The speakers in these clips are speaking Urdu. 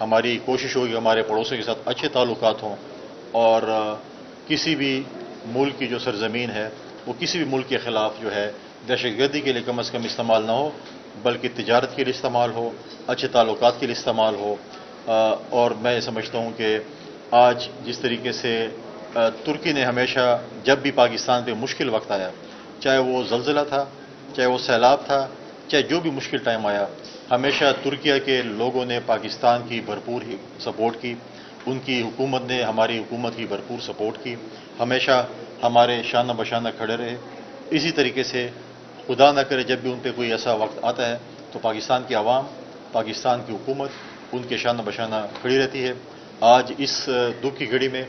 ہماری کوشش ہوگی ہمارے پڑوسیوں کے ساتھ اچھے تعلقات ہوں، اور کسی بھی ملک کی جو سرزمین ہے وہ کسی بھی ملک کے خلاف جو ہے دہشت گردی کے لیے کم از کم استعمال نہ ہو، بلکہ تجارت کے لیے استعمال ہو، اچھے تعلقات کے لیے استعمال ہو۔ اور میں سمجھتا ہوں کہ آج جس طریقے سے ترکی نے ہمیشہ جب بھی پاکستان پہ مشکل وقت آیا، چاہے وہ زلزلہ تھا، چاہے وہ سیلاب تھا، چاہے جو بھی مشکل ٹائم آیا، ہمیشہ ترکیہ کے لوگوں نے پاکستان کی بھرپور ہی سپورٹ کی، ان کی حکومت نے ہماری حکومت کی بھرپور سپورٹ کی، ہمیشہ ہمارے شانہ بشانہ کھڑے رہے۔ اسی طریقے سے خدا نہ کرے جب بھی ان پہ کوئی ایسا وقت آتا ہے تو پاکستان کی عوام، پاکستان کی حکومت ان کے شانہ بشانہ کھڑی رہتی ہے۔ آج اس دکھ کی گھڑی میں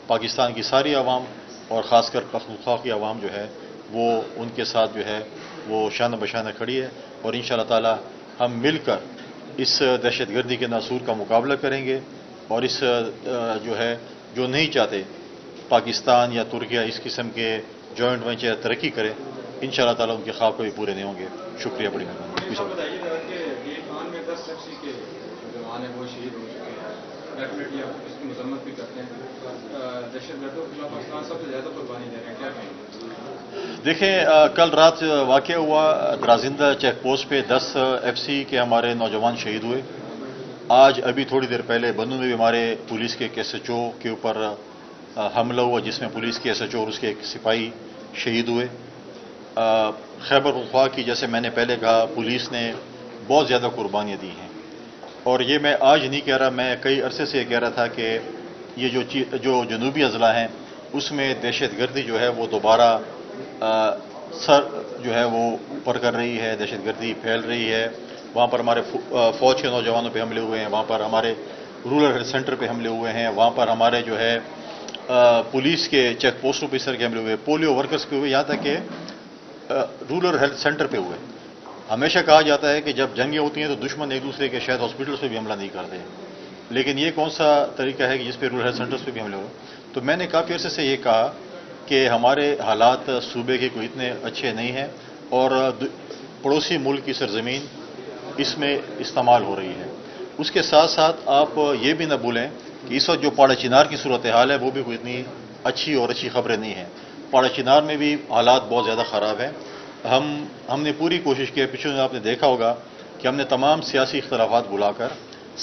پاکستان کی ساری عوام اور خاص کر پختونخوا کی عوام جو ہے وہ ان کے ساتھ جو ہے وہ شانہ بشانہ کھڑی ہے، اور انشاءاللہ تعالی ہم مل کر اس دہشت گردی کے ناسور کا مقابلہ کریں گے، اور اس جو ہے جو نہیں چاہتے پاکستان یا ترکیہ اس قسم کے جوائنٹ وینچر ترقی کرے، انشاءاللہ تعالی ان کے خواب کبھی پورے نہیں ہوں گے۔ شکریہ، بڑی مہربانی۔ بتائیے گا کہ ایران میں 10 FC کے جوان ہیں وہ شہید ہو چکے ہیں، ڈیفینیٹلی آپ اس کی مذمت بھی کرتے ہیں، دہشت گردوں کے خلاف پاکستان سب سے زیادہ قربانی دے رہے ہیں، کیا کہیں گے؟ دیکھیں، کل رات واقعہ ہوا درازندہ چیک پوسٹ پہ 10 FC کے ہمارے نوجوان شہید ہوئے۔ آج ابھی تھوڑی دیر پہلے بنوں میں بھی ہمارے پولیس کے ایک SHO کے اوپر حملہ ہوا، جس میں پولیس کے SHO اور اس کے ایک سپاہی شہید ہوئے۔ خیبر پختونخوا کی، جیسے میں نے پہلے کہا، پولیس نے بہت زیادہ قربانیاں دی ہیں، اور یہ میں آج نہیں کہہ رہا، میں کئی عرصے سے یہ کہہ رہا تھا کہ یہ جو جنوبی اضلاع ہیں اس میں دہشت گردی جو ہے وہ دوبارہ سر جو ہے وہ اوپر کر رہی ہے، دہشت گردی پھیل رہی ہے۔ وہاں پر ہمارے فوج کے نوجوانوں پہ حملے ہوئے ہیں، وہاں پر ہمارے رورل ہیلتھ سینٹر پہ حملے ہوئے ہیں، وہاں پر ہمارے جو ہے پولیس کے چیک پوسٹ آفیسر کے حملے ہوئے، پولیو ورکرز کے ہوئے، یہاں تک کہ رورل ہیلتھ سینٹر پہ ہوئے۔ ہمیشہ کہا جاتا ہے کہ جب جنگیں ہوتی ہیں تو دشمن ایک دوسرے کے شاید ہاسپٹلس پہ بھی حملہ نہیں کرتے، لیکن یہ کون سا طریقہ ہے کہ جس پہ رورل ہیلتھ سینٹرز پہ بھی حملے ہوئے؟ تو میں نے کافی عرصے سے یہ کہا کہ ہمارے حالات صوبے کے کوئی اتنے اچھے نہیں ہیں، اور پڑوسی ملک کی سرزمین اس میں استعمال ہو رہی ہے۔ اس کے ساتھ ساتھ آپ یہ بھی نہ بھولیں کہ اس وقت جو پاڑا چنار کی صورتحال ہے وہ بھی کوئی اتنی اچھی اور اچھی خبریں نہیں ہیں۔ پاڑا چنار میں بھی حالات بہت زیادہ خراب ہیں۔ ہم نے پوری کوشش کی، پچھلے دن آپ نے دیکھا ہوگا کہ ہم نے تمام سیاسی اختلافات بلا کر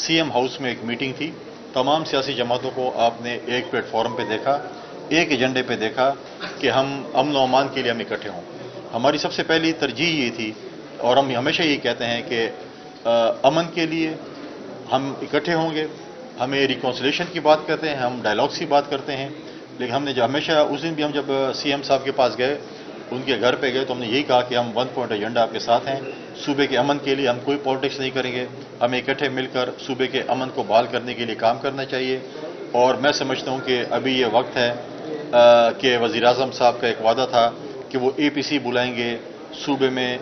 CM ہاؤس میں ایک میٹنگ تھی، تمام سیاسی جماعتوں کو آپ نے ایک پلیٹ فارم پہ دیکھا، ایک ایجنڈے پہ دیکھا کہ ہم امن و امان کے لیے ہم اکٹھے ہوں۔ ہماری سب سے پہلی ترجیح یہ تھی، اور ہم ہمیشہ یہ کہتے ہیں کہ امن کے لیے ہم اکٹھے ہوں گے، ہمیں ریکانسلیشن کی بات کرتے ہیں، ہم ڈائلاگس کی بات کرتے ہیں، لیکن ہم نے جو ہمیشہ اس دن بھی ہم جب CM صاحب کے پاس گئے، ان کے گھر پہ گئے، تو ہم نے یہی کہا کہ ہم 1 پوائنٹ ایجنڈا آپ کے ساتھ ہیں، صوبے کے امن کے لیے ہم کوئی پالیٹکس نہیں کریں گے، ہمیں اکٹھے مل کر صوبے کے امن کو بحال کرنے کے لیے کام کرنا چاہیے۔ اور میں سمجھتا ہوں کہ ابھی یہ وقت ہے کہ وزیر اعظم صاحب کا ایک وعدہ تھا کہ وہ APC بلائیں گے صوبے میں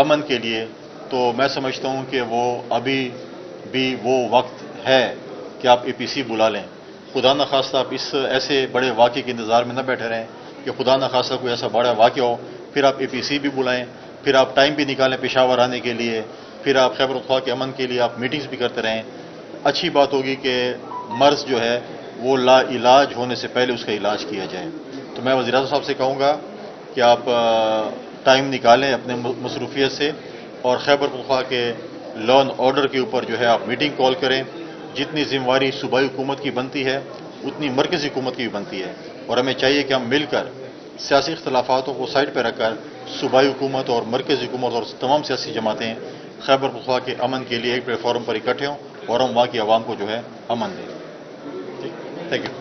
امن کے لیے، تو میں سمجھتا ہوں کہ وہ ابھی بھی وہ وقت ہے کہ آپ APC بلا لیں۔ خدا نخواستہ آپ اس ایسے بڑے واقعے کے انتظار میں نہ بیٹھے رہیں کہ خدا نخواستہ کوئی ایسا بڑا واقعہ ہو، پھر آپ APC بھی بلائیں، پھر آپ ٹائم بھی نکالیں پشاور آنے کے لیے، پھر آپ خیبر پختونخوا کے امن کے لیے آپ میٹنگز بھی کرتے رہیں۔ اچھی بات ہوگی کہ مرض جو ہے وہ لا علاج ہونے سے پہلے اس کا علاج کیا جائے۔ تو میں وزیر اعظم صاحب سے کہوں گا کہ آپ ٹائم نکالیں اپنے مصروفیت سے، اور خیبر پختونخوا کے لا اینڈ آرڈر کے اوپر جو ہے آپ میٹنگ کال کریں۔ جتنی ذمہ داری صوبائی حکومت کی بنتی ہے اتنی مرکزی حکومت کی بھی بنتی ہے، اور ہمیں چاہیے کہ ہم مل کر سیاسی اختلافاتوں کو سائڈ پہ رکھ کر صوبائی حکومت اور مرکزی حکومت اور تمام سیاسی جماعتیں خیبر پختونخوا کے امن کے لیے ایک پلیٹ فارم پر اکٹھے ہوں، اور ہم وہاں کی عوام کو جو ہے امن دیں۔ Thank you.